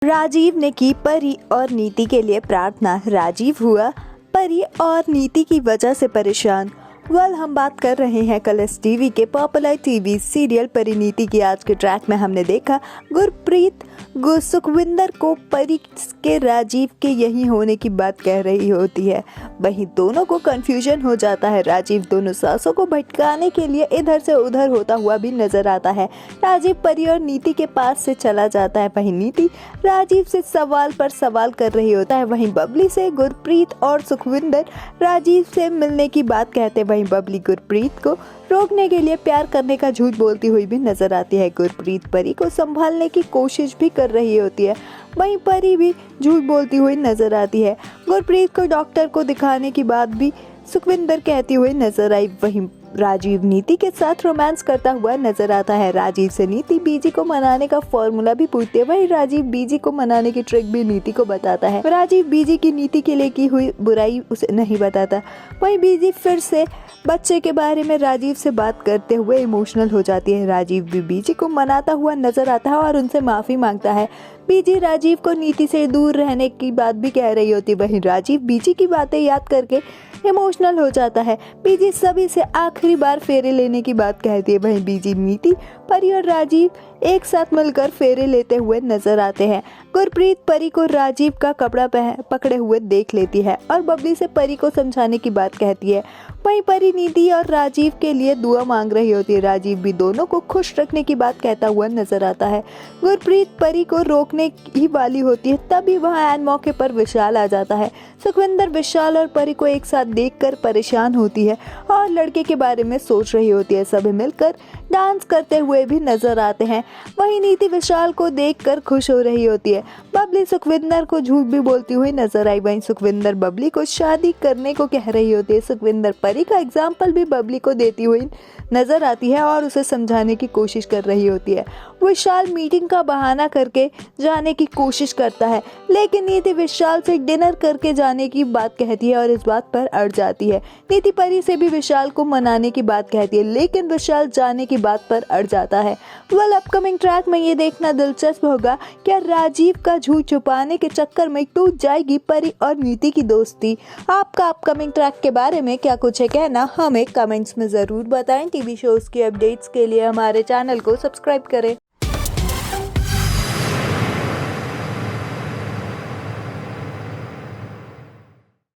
राजीव ने की परी और नीति के लिए प्रार्थना। राजीव हुआ परी और नीति की वजह से परेशान। हम बात कर रहे हैं कलर्स टीवी के पॉपुलर टीवी सीरियल परिणीति की। आज के ट्रैक में हमने देखा गुरप्रीत सुखविंदर को परी के राजीव के यही होने की बात कह रही होती है। वहीं दोनों को कंफ्यूजन हो जाता है। राजीव दोनों सासों को भटकाने के लिए इधर से उधर होता हुआ भी नजर आता है। राजीव परी और नीति के पास से चला जाता है। वहीं नीति राजीव से सवाल पर सवाल कर रही होता है। वहीं बबली से गुरप्रीत और सुखविंदर राजीव से मिलने की बात कहते हैं। वहीं बबली गुरप्रीत को रोकने के लिए प्यार करने का झूठ बोलती हुई भी नजर आती है। गुरप्रीत परी को संभालने की कोशिश भी कर रही होती है। वहीं परी भी झूठ बोलती हुई नजर आती है। गुरप्रीत को डॉक्टर को दिखाने की बात भी सुखविंदर कहती हुई नजर आई। वहीं राजीव नीति के साथ रोमांस करता हुआ नजर आता है। राजीव से नीति बीजी को मनाने का फॉर्मूला भी पूछती है। वहीं राजीव बीजी को मनाने की ट्रिक भी नीति को बताता है। राजीव बीजी की नीति के लिए की हुई बुराई उसे नहीं बताता। वहीं बीजी फिर से बच्चे के बारे में राजीव से बात करते हुए इमोशनल हो जाती है। राजीव भी बीजी को मनाता हुआ नजर आता है और उनसे माफी मांगता है। बीजी राजीव को नीति से दूर रहने की बात भी कह रही होती है। वहीं राजीव बीजी की बातें याद करके इमोशनल हो जाता है। बीजी सभी से आखिरी बार फेरे लेने की बात कहती है। वहीं बीजी नीति परी और राजीव एक साथ मिलकर फेरे लेते हुए नजर आते हैं। गुरप्रीत परी को राजीव का कपड़ा पकड़े हुए देख लेती है और बबली से परी को समझाने की बात कहती है। वहीं परी नीति और राजीव के लिए दुआ मांग रही होती है। राजीव भी दोनों को खुश रखने की बात कहता हुआ नजर आता है। गुरप्रीत परी को रोकने ही वाली होती है, तभी वहां ऐन मौके पर विशाल आ जाता है। सुखविंदर विशाल और परी को एक साथ देखकर परेशान होती है और लड़के के बारे में सोच रही होती है। सभी मिलकर डांस करते हुए भी नजर आते हैं। वहीं नीति विशाल को देखकर खुश हो रही होती है। बबली सुखविंदर को झूठ भी बोलती हुई नजर आई। वहीं सुखविंदर बबली को शादी करने को कह रही होती है। सुखविंदर परी का एग्जाम्पल भी बबली को देती हुई नजर आती है और उसे समझाने की कोशिश कर रही होती है। विशाल मीटिंग का बहाना करके जाने की कोशिश करता है, लेकिन नीति विशाल से डिनर करके जाने की बात कहती है और इस बात पर अड़ जाती है। नीति परी से भी विशाल को मनाने की बात कहती है, लेकिन विशाल जाने की बात पर अड़ जाता है। अपकमिंग ट्रैक में ये देखना दिलचस्प होगा क्या राजीव का झूठ छुपाने के चक्कर में टूट जाएगी परी और नीति की दोस्ती। आपका अपकमिंग ट्रैक के बारे में क्या कुछ है कहना, हमें कमेंट्स में जरूर बताएं। टीवी शोज की अपडेट्स के लिए हमारे चैनल को सब्सक्राइब करें।